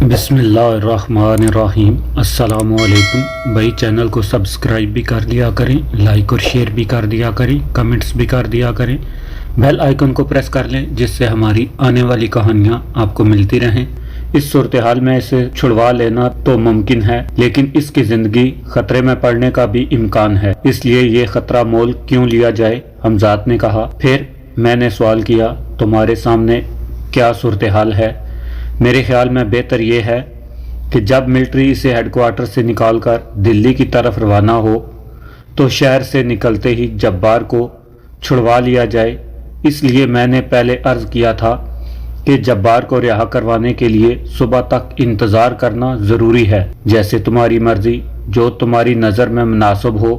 बिस्मिल्लाहिर्रहमानिर्रहीम। अस्सलामुअलैकुम भाई, चैनल को सब्सक्राइब भी कर दिया करें, लाइक और शेयर भी कर दिया करें, कमेंट्स भी कर दिया करें, बेल आइकन को प्रेस कर लें जिससे हमारी आने वाली कहानियाँ आपको मिलती रहें। इस सूरत हाल में इसे छुड़वा लेना तो मुमकिन है, लेकिन इसकी ज़िंदगी ख़तरे में पड़ने का भी इम्कान है, इसलिए ये ख़तरा मोल क्यों लिया जाए, हमजाद ने कहा। फिर मैंने सवाल किया, तुम्हारे सामने क्या सूरत हाल है? मेरे ख्याल में बेहतर ये है कि जब मिलिट्री इसे हेडक्वार्टर से निकालकर दिल्ली की तरफ रवाना हो तो शहर से निकलते ही जब्बार को छुड़वा लिया जाए। इसलिए मैंने पहले अर्ज़ किया था कि जब्बार को रिहा करवाने के लिए सुबह तक इंतज़ार करना ज़रूरी है। जैसे तुम्हारी मर्ज़ी, जो तुम्हारी नज़र में मुनासिब हो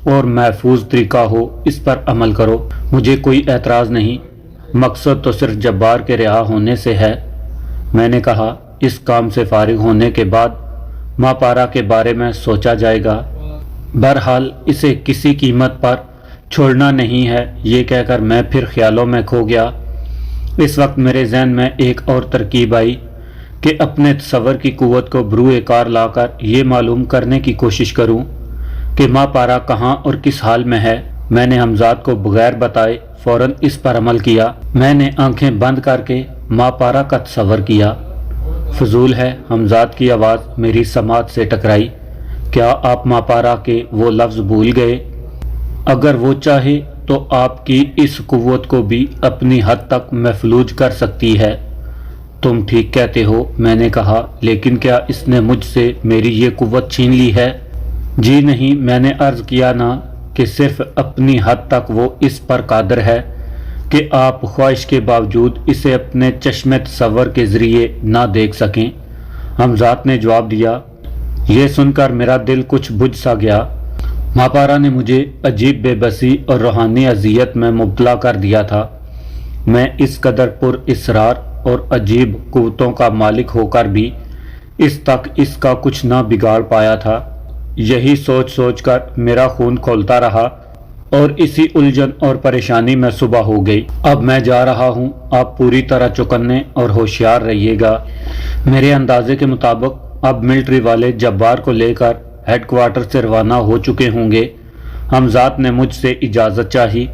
और महफूज तरीका हो, इस पर अमल करो। मुझे कोई एतराज़ नहीं, मकसद तो सिर्फ जब्बार के रिहा होने से है। मैंने कहा, इस काम से फारिग होने के बाद मापारा के बारे में सोचा जाएगा। बहरहाल इसे किसी कीमत पर छोड़ना नहीं है। ये कहकर मैं फिर ख्यालों में खो गया। इस वक्त मेरे जहन में एक और तरकीब आई कि अपने तसव्वुर की कुव्वत को बरूए कार लाकर ये मालूम करने की कोशिश करूं कि मापारा कहाँ और किस हाल में है। मैंने हमजाद को बगैर बताए फ़ौरन इस पर अमल किया। मैंने आंखें बंद करके मापारा का तसव्वुर किया। फजूल है, हमजाद की आवाज़ मेरी समात से टकराई। क्या आप मापारा के वो लफ्ज़ भूल गए? अगर वो चाहे तो आपकी इस कुव्वत को भी अपनी हद तक महफूज कर सकती है। तुम ठीक कहते हो, मैंने कहा, लेकिन क्या इसने मुझसे मेरी ये कुव्वत छीन ली है? जी नहीं, मैंने अर्ज़ किया ना कि सिर्फ अपनी हद तक वो इस पर कादर है कि आप ख्वाहिश के बावजूद इसे अपने चश्मे तसव्वुर के ज़रिए ना देख सकें। हमजाद ने जवाब दिया। ये सुनकर मेरा दिल कुछ बुझ सा गया। मापारा ने मुझे अजीब बेबसी और रूहानी अजियत में मुब्तला कर दिया था। मैं इस कदर पुर इसरार और अजीब कुव्वतों का मालिक होकर भी इस तक इसका कुछ ना बिगाड़ पाया था। यही सोच सोच कर मेरा खून खौलता रहा और इसी उलझन और परेशानी में सुबह हो गई। अब मैं जा रहा हूँ, आप पूरी तरह चौकन्ने और होशियार रहिएगा। मेरे अंदाजे के मुताबिक अब मिलिट्री वाले जब्बार को लेकर हेडक्वार्टर से रवाना हो चुके होंगे। हमजाद ने मुझसे इजाज़त चाही।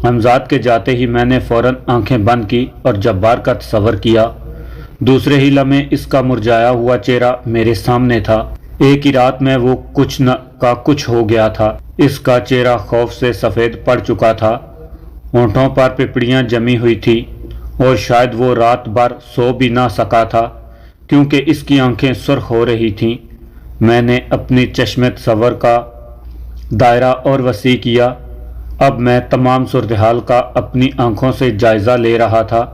हमजाद के जाते ही मैंने फ़ौरन आंखें बंद की और जब्बार का तसव्वुर किया। दूसरे ही लम्हे इसका मुरझाया हुआ चेहरा मेरे सामने था। एक ही रात में वो कुछ न का कुछ हो गया था। इसका चेहरा खौफ से सफ़ेद पड़ चुका था, होंठों पर पिपड़ियाँ जमी हुई थी और शायद वो रात भर सो भी ना सका था क्योंकि इसकी आंखें सुर्ख हो रही थीं। मैंने अपनी चश्मे तसव्वुर का दायरा और वसी किया। अब मैं तमाम सूरत हाल का अपनी आंखों से जायज़ा ले रहा था।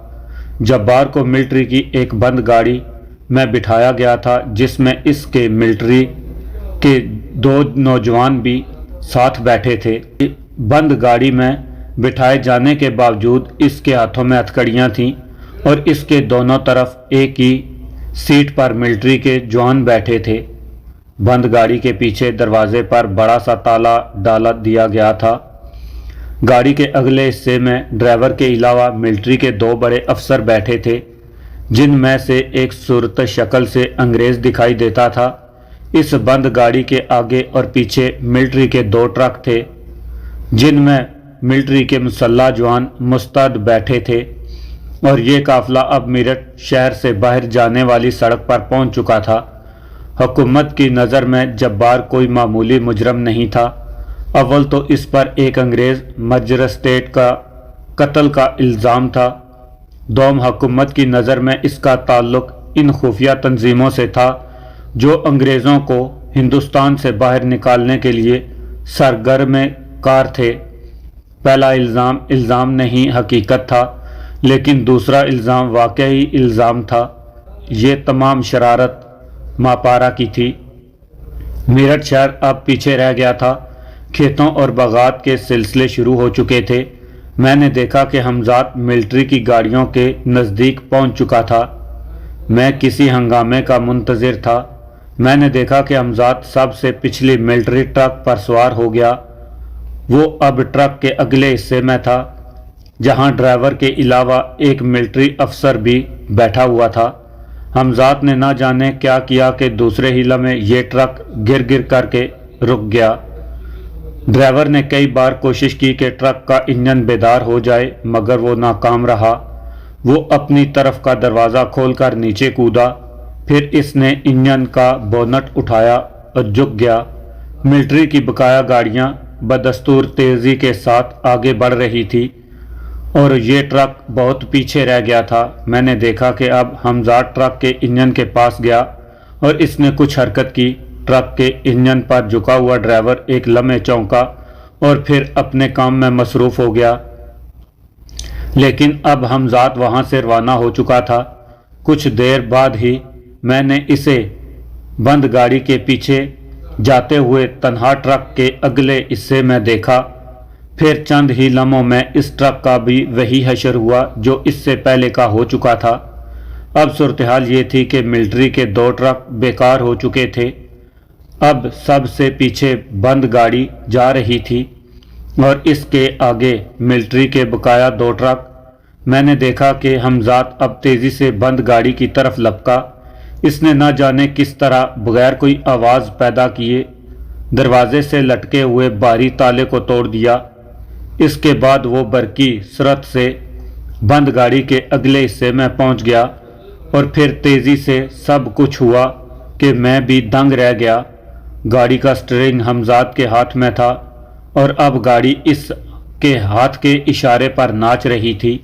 जब्बार को मिलिट्री की एक बंद गाड़ी में बिठाया गया था जिसमें इसके मिलिट्री के दो नौजवान भी साथ बैठे थे। बंद गाड़ी में बिठाए जाने के बावजूद इसके हाथों में हथकड़ियाँ थीं और इसके दोनों तरफ एक ही सीट पर मिलिट्री के जवान बैठे थे। बंद गाड़ी के पीछे दरवाजे पर बड़ा सा ताला डाला दिया गया था। गाड़ी के अगले हिस्से में ड्राइवर के अलावा मिलिट्री के दो बड़े अफसर बैठे थे, जिनमें से एक सूरत शक्ल से अंग्रेज़ दिखाई देता था। इस बंद गाड़ी के आगे और पीछे मिलिट्री के दो ट्रक थे, जिनमें मिलिट्री के मुसल्लह जवान मुस्तैद बैठे थे और ये काफ़िला अब मेरठ शहर से बाहर जाने वाली सड़क पर पहुंच चुका था। हुकूमत की नज़र में जब्बार कोई मामूली मुजरम नहीं था। अव्वल तो इस पर एक अंग्रेज़ मजिस्ट्रेट का कत्ल का इल्ज़ाम था। दोम हुकूमत की नज़र में इसका ताल्लुक़ इन खुफिया तंजीमों से था जो अंग्रेज़ों को हिंदुस्तान से बाहर निकालने के लिए सरगर्म कार थे। पहला इल्ज़ाम नहीं हकीकत था, लेकिन दूसरा इल्ज़ाम वाकई इल्ज़ाम था। ये तमाम शरारत मापारा की थी। मेरठ शहर अब पीछे रह गया था। खेतों और बागात के सिलसिले शुरू हो चुके थे। मैंने देखा कि हमजाद मिलिट्री की गाड़ियों के नज़दीक पहुंच चुका था। मैं किसी हंगामे का मुंतज़िर था। मैंने देखा कि हमजाद सबसे पिछली मिलिट्री ट्रक पर सवार हो गया। वो अब ट्रक के अगले हिस्से में था, जहां ड्राइवर के अलावा एक मिलिट्री अफसर भी बैठा हुआ था। हमजाद ने ना जाने क्या किया कि दूसरे ही लम्हे ये ट्रक गिर गिर करके रुक गया। ड्राइवर ने कई बार कोशिश की कि ट्रक का इंजन बेदार हो जाए, मगर वो नाकाम रहा। वो अपनी तरफ का दरवाज़ा खोलकर नीचे कूदा, फिर इसने इंजन का बोनट उठाया और झुक गया। मिलिट्री की बकाया गाड़ियां बदस्तूर तेज़ी के साथ आगे बढ़ रही थी और ये ट्रक बहुत पीछे रह गया था। मैंने देखा कि अब हमजाद ट्रक के इंजन के पास गया और इसने कुछ हरकत की। ट्रक के इंजन पर झुका हुआ ड्राइवर एक लम्हे चौंका और फिर अपने काम में मसरूफ़ हो गया। लेकिन अब हमजाद वहाँ से रवाना हो चुका था। कुछ देर बाद ही मैंने इसे बंद गाड़ी के पीछे जाते हुए तन्हा ट्रक के अगले हिस्से में देखा। फिर चंद ही लम्हों में इस ट्रक का भी वही हशर हुआ जो इससे पहले का हो चुका था। अब सूरत हाल ये थी कि मिलिट्री के 2 ट्रक बेकार हो चुके थे। अब सबसे पीछे बंद गाड़ी जा रही थी और इसके आगे मिलिट्री के बकाया 2 ट्रक। मैंने देखा कि हमजाद अब तेज़ी से बंद गाड़ी की तरफ लपका। इसने न जाने किस तरह बगैर कोई आवाज़ पैदा किए दरवाजे से लटके हुए बाहरी ताले को तोड़ दिया। इसके बाद वो बरकी सरत से बंद गाड़ी के अगले हिस्से में पहुंच गया और फिर तेज़ी से सब कुछ हुआ कि मैं भी दंग रह गया। गाड़ी का स्टीयरिंग हमजाद के हाथ में था और अब गाड़ी इसके हाथ के इशारे पर नाच रही थी।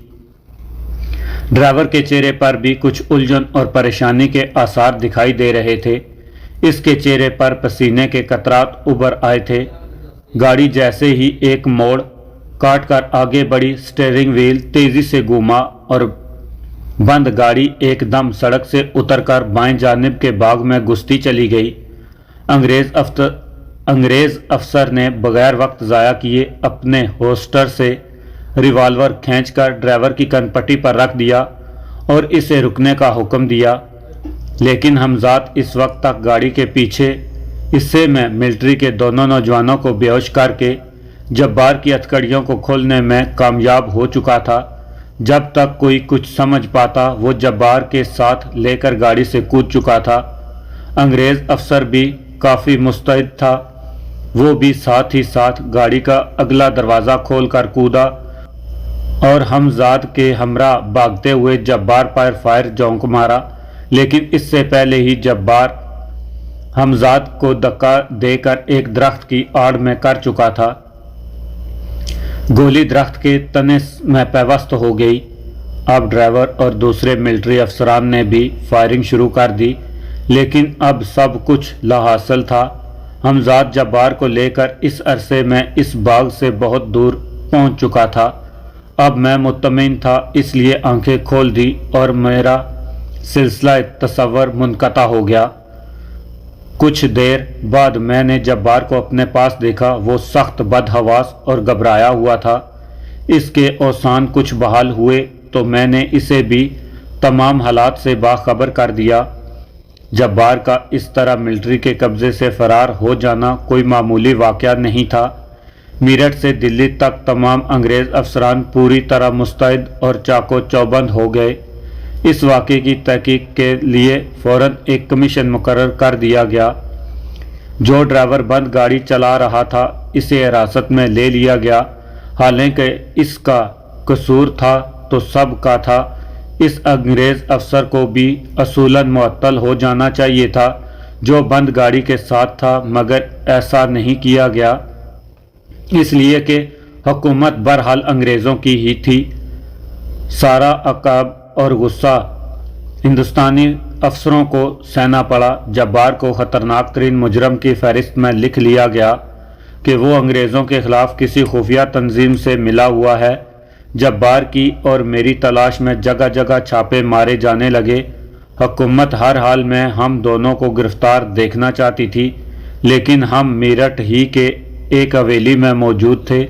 ड्राइवर के चेहरे पर भी कुछ उलझन और परेशानी के आसार दिखाई दे रहे थे। इसके चेहरे पर पसीने के कतरात उभर आए थे। गाड़ी जैसे ही एक मोड़ काट कर आगे बढ़ी, स्टीयरिंग व्हील तेज़ी से घूमा और बंद गाड़ी एकदम सड़क से उतरकर बाएं जानिब के बाग में घुसती चली गई। अंग्रेज़ अफसर ने बगैर वक्त ज़ाया किए अपने होस्टर से रिवाल्वर खींचकर ड्राइवर की कनपट्टी पर रख दिया और इसे रुकने का हुक्म दिया। लेकिन हमजाद इस वक्त तक गाड़ी के पीछे हिस्से में मिलिट्री के दोनों नौजवानों को बेहोश करके जब्बार की हथकड़ियों को खोलने में कामयाब हो चुका था। जब तक कोई कुछ समझ पाता वो जब्बार के साथ लेकर गाड़ी से कूद चुका था। अंग्रेज़ अफसर भी काफ़ी मुस्तैद था। वो भी साथ ही साथ गाड़ी का अगला दरवाज़ा खोलकर कूदा और हमजाद के हमरा भागते हुए जब्बार पर फायर झोंक मारा। लेकिन इससे पहले ही जब्बार हमजाद को धक्का देकर एक दरख्त की आड़ में कर चुका था। गोली दरख्त के तने में पैवस्त हो गई। अब ड्राइवर और दूसरे मिलिट्री अफसरान ने भी फायरिंग शुरू कर दी, लेकिन अब सब कुछ लाहासिल था। हमजाद जब्बार को लेकर इस अरसे में इस बाग से बहुत दूर पहुंच चुका था। अब मैं मुतमईन था, इसलिए आंखें खोल दी और मेरा सिलसिला तसव्वुर मुनक़ता हो गया। कुछ देर बाद मैंने जब्बार को अपने पास देखा। वो सख्त बदहवास और घबराया हुआ था। इसके औसान कुछ बहाल हुए तो मैंने इसे भी तमाम हालात से बाखबर कर दिया। जब्बार का इस तरह मिलिट्री के कब्ज़े से फ़रार हो जाना कोई मामूली वाक़या नहीं था। मीरठ से दिल्ली तक तमाम अंग्रेज़ अफसरान पूरी तरह मुस्तैद और चाको चौबंद हो गए। इस वाक़े की तहकीक के लिए फ़ौरन एक कमीशन मुकर्रर कर दिया गया। जो ड्राइवर बंद गाड़ी चला रहा था इसे हिरासत में ले लिया गया। हालांकि इसका कसूर था तो सब का था। इस अंग्रेज़ अफसर को भी असूलन मुअत्तल हो जाना चाहिए था जो बंद गाड़ी के साथ था, मगर ऐसा नहीं किया गया इसलिए कि हुकूमत बहरहाल अंग्रेज़ों की ही थी। सारा अकाब और गुस्सा हिंदुस्तानी अफसरों को सहना पड़ा। जब्बार को ख़तरनाक तरीन मुजरम की फहरिस्त में लिख लिया गया कि वो अंग्रेज़ों के ख़िलाफ़ किसी खुफिया तंजीम से मिला हुआ है। जब्बार की और मेरी तलाश में जगह जगह छापे मारे जाने लगे। हुकूमत हर हाल में हम दोनों को गिरफ्तार देखना चाहती थी, लेकिन हम मेरठ ही के एक हवेली में मौजूद थे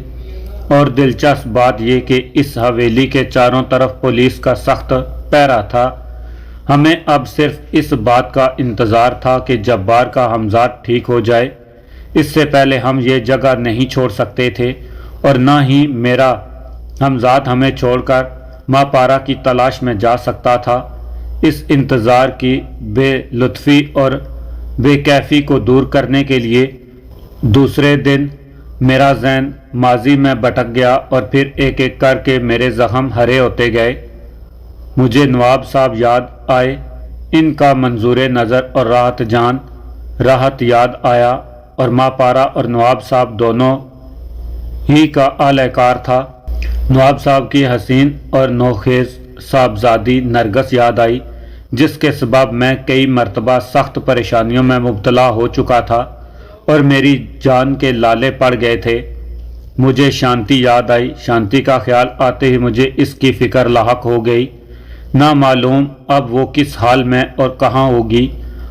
और दिलचस्प बात यह कि इस हवेली के चारों तरफ पुलिस का सख्त पहरा था। हमें अब सिर्फ इस बात का इंतज़ार था कि जब्बार का हमजाद ठीक हो जाए। इससे पहले हम ये जगह नहीं छोड़ सकते थे और न ही मेरा हमजाद हमें छोड़कर मापारा की तलाश में जा सकता था। اس انتظار کی بے لطفی اور بے کیفی کو دور کرنے کے لیے دوسرے دن میرا ذہن ماضی میں بھٹک گیا اور پھر ایک ایک کر کے میرے زخم ہرے ہوتے گئے۔ مجھے نواب صاحب یاد آئے، ان کا منظور نظر اور راحت یاد آیا، اور ماں پارا اور نواب صاحب دونوں ہی کا اعلی کار تھا۔ نواب صاحب کی حسین اور نوخیز صاحبزادی نرگس یاد آئی، جس کے سبب میں کئی مرتبہ سخت پریشانیوں میں مبتلا ہو چکا تھا اور میری جان کے لالے پڑ گئے تھے۔ مجھے شانتی یاد آئی، شانتی کا خیال آتے ہی مجھے اس کی فکر لاحق ہو گئی۔ نہ معلوم اب وہ کس حال میں اور کہاں ہوگی۔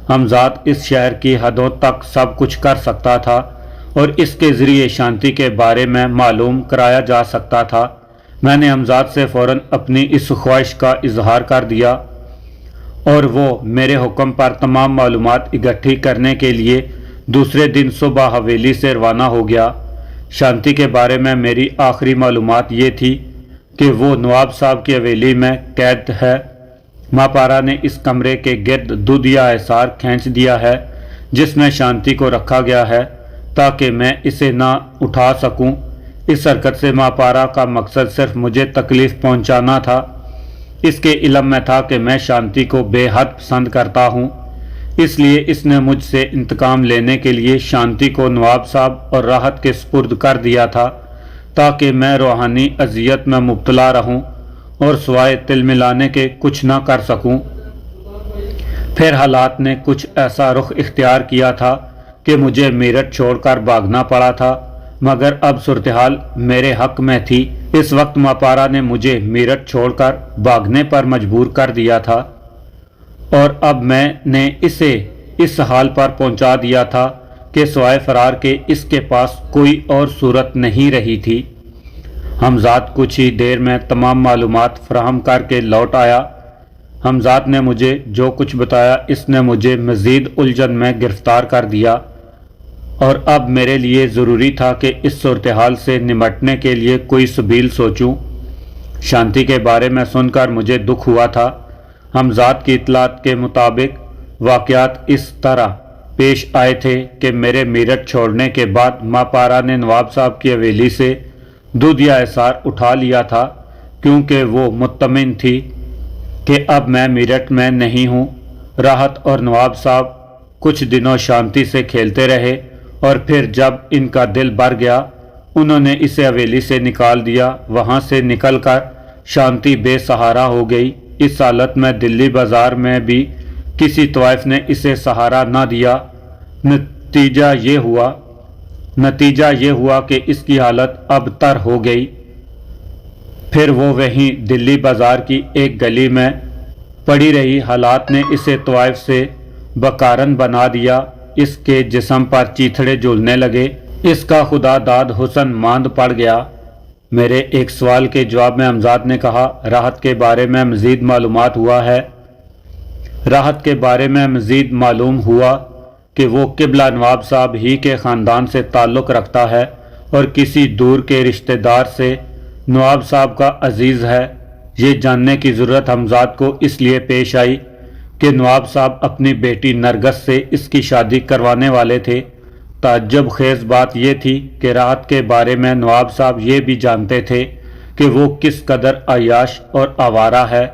حمزاد اس شہر کی حدوں تک سب کچھ کر سکتا تھا اور اس کے ذریعے شانتی کے بارے میں معلوم کرایا جا سکتا تھا۔ میں نے حمزاد سے فوراً اپنی اس خواہش کا اظہار کر دیا اور وہ میرے حکم پر تمام معلومات اکٹھی کرنے کے لیے دوسرے دن صبح حویلی سے روانہ ہو گیا۔ شانتی کے بارے میں میری آخری معلومات یہ تھی کہ وہ نواب صاحب کی حویلی میں قید ہے۔ ماں پارا نے اس کمرے کے گرد دودھیا حصار کھینچ دیا ہے جس میں شانتی کو رکھا گیا ہے تاکہ میں اسے نہ اٹھا سکوں۔ اس حرکت سے ماں پارا کا مقصد صرف مجھے تکلیف پہنچانا تھا۔ اس کے علم میں تھا کہ میں شانتی کو بے حد پسند کرتا ہوں، اس لیے اس نے مجھ سے انتقام لینے کے لیے شانتی کو نواب صاحب اور راحت کے سپرد کر دیا تھا تاکہ میں روحانی اذیت میں مبتلا رہوں اور سوائے تل ملانے کے کچھ نہ کر سکوں۔ پھر حالات نے کچھ ایسا رخ اختیار کیا تھا کہ مجھے میرٹھ چھوڑ کر بھاگنا پڑا تھا، مگر اب صورتحال میرے حق میں تھی۔ اس وقت ماں پارا نے مجھے میرٹھ چھوڑ کر بھاگنے پر مجبور کر دیا تھا اور اب میں نے اسے اس حال پر پہنچا دیا تھا کہ سوائے فرار کے اس کے پاس کوئی اور صورت نہیں رہی تھی۔ حمزاد کچھ ہی دیر میں تمام معلومات فراہم کر کے لوٹ آیا۔ حمزاد نے مجھے جو کچھ بتایا اس نے مجھے مزید الجھن میں گرفتار کر دیا اور اب میرے لیے ضروری تھا کہ اس صورتحال سے نمٹنے کے لیے کوئی سبیل سوچوں۔ شانتی کے بارے میں سن کر مجھے دکھ ہوا تھا۔ حمزاد کی اطلاعات کے مطابق واقعات اس طرح پیش آئے تھے کہ میرے میرٹھ چھوڑنے کے بعد ماں پارا نے نواب صاحب کی حویلی سے دودھیا حصار اٹھا لیا تھا کیونکہ وہ مطمئن تھی کہ اب میں میرٹھ میں نہیں ہوں۔ راحت اور نواب صاحب کچھ دنوں شانتی سے کھیلتے رہے اور پھر جب ان کا دل بھر گیا انہوں نے اسے حویلی سے نکال دیا۔ وہاں سے نکل کر شانتی بے سہارا ہو گئی۔ اس حالت میں دلی بازار میں بھی کسی طوائف نے اسے سہارا نہ دیا۔ نتیجہ یہ ہوا کہ اس کی حالت اب تر ہو گئی۔ پھر وہ وہیں دلی بازار کی ایک گلی میں پڑی رہی۔ حالات نے اسے طوائف سے بکارن بنا دیا۔ اس کے جسم پر چیتھڑے جھولنے لگے۔ اس کا خدا داد حسن ماند پڑ گیا۔ میرے ایک سوال کے جواب میں حمزاد نے کہا، راحت کے بارے میں مزید معلومات ہوا ہے؟ راحت کے بارے میں مزید معلوم ہوا کہ وہ قبلہ نواب صاحب ہی کے خاندان سے تعلق رکھتا ہے اور کسی دور کے رشتہ دار سے نواب صاحب کا عزیز ہے۔ یہ جاننے کی ضرورت حمزاد کو اس لیے پیش آئی کہ نواب صاحب اپنی بیٹی نرگس سے اس کی شادی کروانے والے تھے۔ تعجب خیز بات یہ تھی کہ راحت کے بارے میں نواب صاحب یہ بھی جانتے تھے کہ وہ کس قدر عیاش اور آوارہ ہے،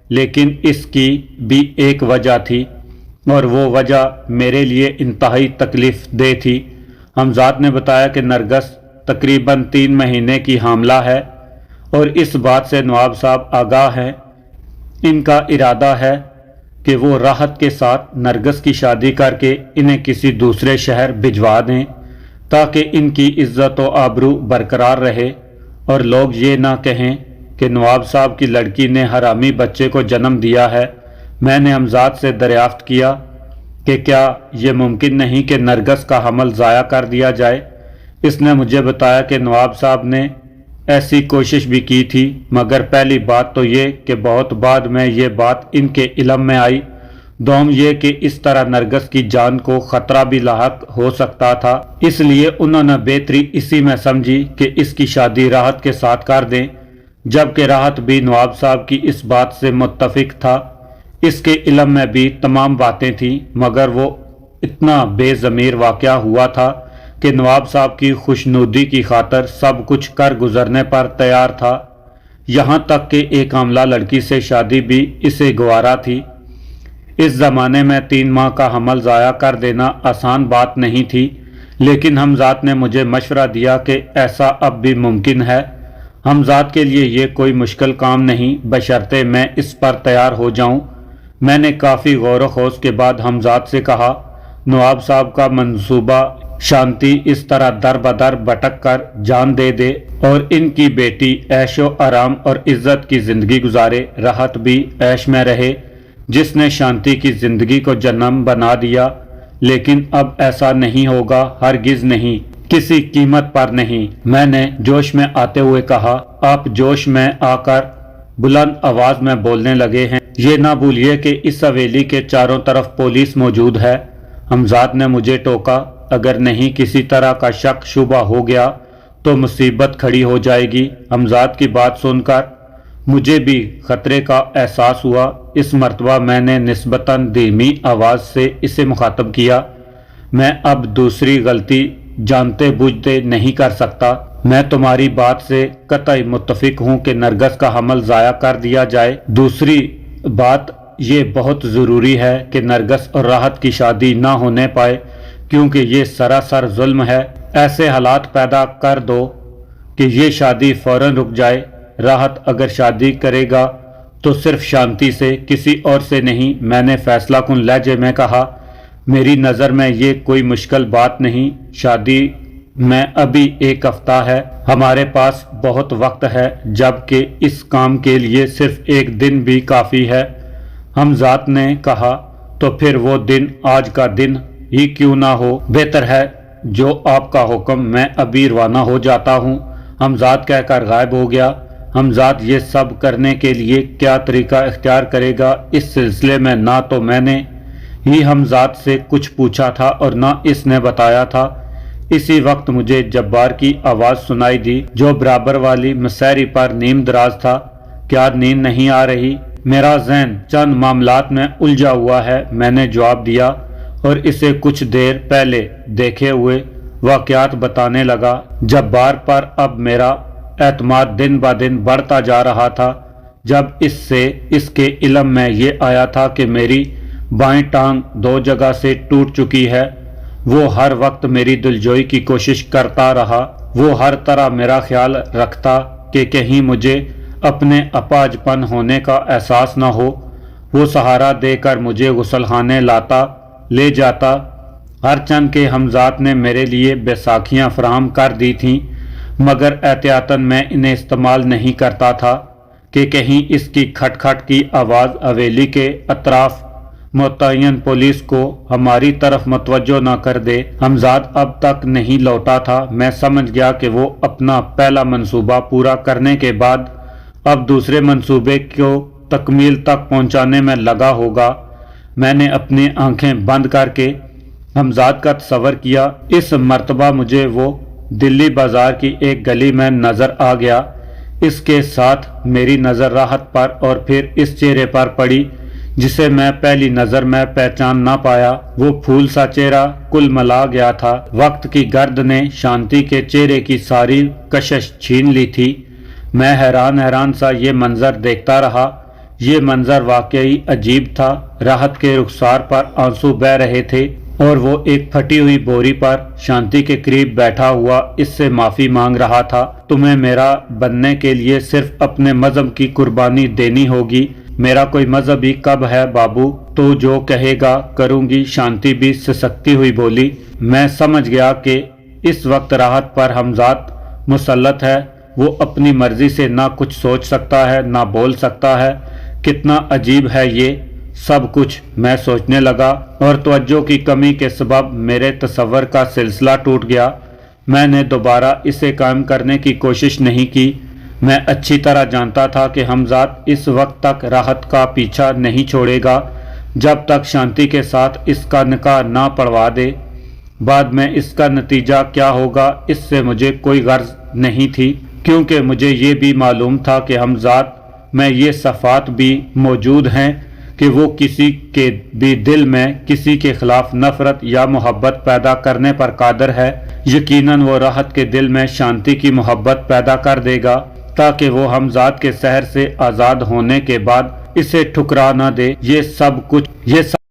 لیکن اس کی بھی ایک وجہ تھی اور وہ وجہ میرے لیے انتہائی تکلیف دہ تھی۔ حمزاد نے بتایا کہ نرگس تقریباً 3 مہینے کی حاملہ ہے اور اس بات سے نواب صاحب آگاہ ہیں۔ ان کا ارادہ ہے کہ وہ راحت کے ساتھ نرگس کی شادی کر کے انہیں کسی دوسرے شہر بھجوا دیں تاکہ ان کی عزت و آبرو برقرار رہے اور لوگ یہ نہ کہیں کہ نواب صاحب کی لڑکی نے حرامی بچے کو جنم دیا ہے۔ میں نے حمزاد سے دریافت کیا کہ کیا یہ ممکن نہیں کہ نرگس کا حمل ضائع کر دیا جائے۔ اس نے مجھے بتایا کہ نواب صاحب نے ایسی کوشش بھی کی تھی، مگر پہلی بات تو یہ کہ بہت بعد میں یہ بات ان کے علم میں آئی، دوم یہ کہ اس طرح نرگس کی جان کو خطرہ بھی لاحق ہو سکتا تھا، اس لیے انہوں نے بہتری اسی میں سمجھی کہ اس کی شادی راحت کے ساتھ کر دیں، جبکہ راحت بھی نواب صاحب کی اس بات سے متفق تھا۔ इसके इल्म में भी तमाम बातें थीं, मगर वो इतना बेज़मीर वाक़या हुआ था कि नवाब साहब की खुशनुदी की खातर सब कुछ कर गुजरने पर तैयार था। यहाँ तक कि एक आमला लड़की से शादी भी इसे गवारा थी। इस ज़माने में 3 माह का हमल ज़ाया कर देना आसान बात नहीं थी, लेकिन हमजाद ने मुझे मशवरा दिया कि ऐसा अब भी मुमकिन है। हमजाद के लिए ये कोई मुश्किल काम नहीं, बशर्ते मैं इस पर तैयार हो जाऊं। मैंने काफ़ी गौर व खोज के बाद हमजाद से कहा, नवाब साहब का मंसूबा शांति इस तरह दर बदर भटक कर जान दे दे और इनकी बेटी ऐशो आराम और इज्जत की ज़िंदगी गुजारे, राहत भी ऐश में रहे, जिसने शांति की ज़िंदगी को जन्म बना दिया। लेकिन अब ऐसा नहीं होगा, हरगिज़ नहीं, किसी कीमत पर नहीं। मैंने जोश में आते हुए कहा। आप जोश में आकर बुलंद आवाज में बोलने लगे हैं, ये ना भूलिए कि इस हवेली के चारों तरफ पुलिस मौजूद है। हमजाद ने मुझे टोका, अगर नहीं किसी तरह का शक शुबा हो गया तो मुसीबत खड़ी हो जाएगी। हमजाद की बात सुनकर मुझे भी खतरे का एहसास हुआ। इस मर्तबा मैंने निस्बतन धीमी आवाज़ से इसे मुखातब किया, मैं अब दूसरी गलती जानते बूझते नहीं कर सकता। मैं तुम्हारी बात से कतई मुत्तफिक हूँ कि नरगस का हमल ज़ाया कर दिया जाए। दूसरी बात ये बहुत ज़रूरी है कि नरगस और राहत की शादी ना होने पाए, क्योंकि ये सरासर जुल्म है। ऐसे हालात पैदा कर दो कि ये शादी फ़ौरन रुक जाए। राहत अगर शादी करेगा तो सिर्फ शांति से, किसी और से नहीं। मैंने फैसला कुन लहजे में कहा, मेरी नज़र में ये कोई मुश्किल बात नहीं। शादी में अभी 1 हफ्ता है, हमारे पास बहुत वक्त है, जबकि इस काम के लिए सिर्फ 1 दिन भी काफ़ी है। हमजाद ने कहा, तो फिर वो दिन आज का दिन ही क्यों ना हो। बेहतर है जो आपका हुक्म, मैं अभी रवाना हो जाता हूँ। हमजाद कहकर गायब हो गया। हमजाद ये सब करने के लिए क्या तरीका इख्तियार करेगा, इस सिलसिले में ना तो मैंने ही हमजाद से कुछ पूछा था और ना इसने बताया था। इसी वक्त मुझे जब्बार की आवाज़ सुनाई दी, जो बराबर वाली मसहरी पर नीम दराज था। क्या नींद नहीं आ रही? मेरा ज़हन चंद मामलात में उलझा हुआ है, मैंने जवाब दिया और इसे कुछ देर पहले देखे हुए वाक़यात बताने लगा। जब्बार पर अब मेरा एतमाद दिन ब दिन बढ़ता जा रहा था। जब इससे इसके इल्म में ये आया था कि मेरी बाएं टांग 2 जगह से टूट चुकी है, वो हर वक्त मेरी दिलजोई की कोशिश करता रहा। वो हर तरह मेरा ख्याल रखता कि कहीं मुझे अपने अपाजपन होने का एहसास न हो। वो सहारा देकर मुझे गुसलखाने लाता ले जाता। हर चंद के हमजाद ने मेरे लिए बैसाखियाँ फराहम कर दी थीं, मगर एहतियातन मैं इन्हें इस्तेमाल नहीं करता था कि कहीं इसकी खटखट की आवाज़ हवेली के अतराफ मुतय्यन पुलिस को हमारी तरफ मुतवज्जो न कर दे। हमजाद अब तक नहीं लौटा था। मैं समझ गया कि वो अपना पहला मंसूबा पूरा करने के बाद अब दूसरे मंसूबे को तकमील तक पहुंचाने में लगा होगा। मैंने अपनी आंखें बंद करके हमजाद का तस्वर किया। इस मर्तबा मुझे वो दिल्ली बाजार की एक गली में नज़र आ गया। इसके साथ मेरी नज़र राहत पर और फिर इस चेहरे पर पड़ी जिसे मैं पहली नज़र में पहचान ना पाया। वो फूल सा चेहरा कुल मला गया था। वक्त की गर्द ने शांति के चेहरे की सारी कशिश छीन ली थी। मैं हैरान सा ये मंजर देखता रहा। ये मंजर वाकई अजीब था। राहत के रुखसार पर आंसू बह रहे थे और वो एक फटी हुई बोरी पर शांति के करीब बैठा हुआ इससे माफ़ी मांग रहा था। तुम्हें मेरा बनने के लिए सिर्फ अपने मज़हब की कुर्बानी देनी होगी। मेरा कोई मज़हब ही कब है बाबू, तो जो कहेगा करूँगी। शांति भी सिसकती हुई बोली। मैं समझ गया कि इस वक्त राहत पर हमजाद मुसल्लत है। वो अपनी मर्जी से ना कुछ सोच सकता है ना बोल सकता है। कितना अजीब है ये सब कुछ, मैं सोचने लगा और तवज्जो की कमी के सबब मेरे तसव्वुर का सिलसिला टूट गया। मैंने दोबारा इसे कायम करने की कोशिश नहीं की। मैं अच्छी तरह जानता था कि हमजाद इस वक्त तक राहत का पीछा नहीं छोड़ेगा जब तक शांति के साथ इसका निकाह ना पढ़वा दे। बाद में इसका नतीजा क्या होगा इससे मुझे कोई गर्ज नहीं थी, क्योंकि मुझे ये भी मालूम था कि हमजाद में ये सफ़ात भी मौजूद हैं کہ وہ کسی کے بھی دل میں کسی کے خلاف نفرت یا محبت پیدا کرنے پر قادر ہے، یقیناً وہ راحت کے دل میں شانتی کی محبت پیدا کر دے گا تاکہ وہ ہم ذات کے سحر سے آزاد ہونے کے بعد اسے ٹھکرا نہ دے۔ یہ سب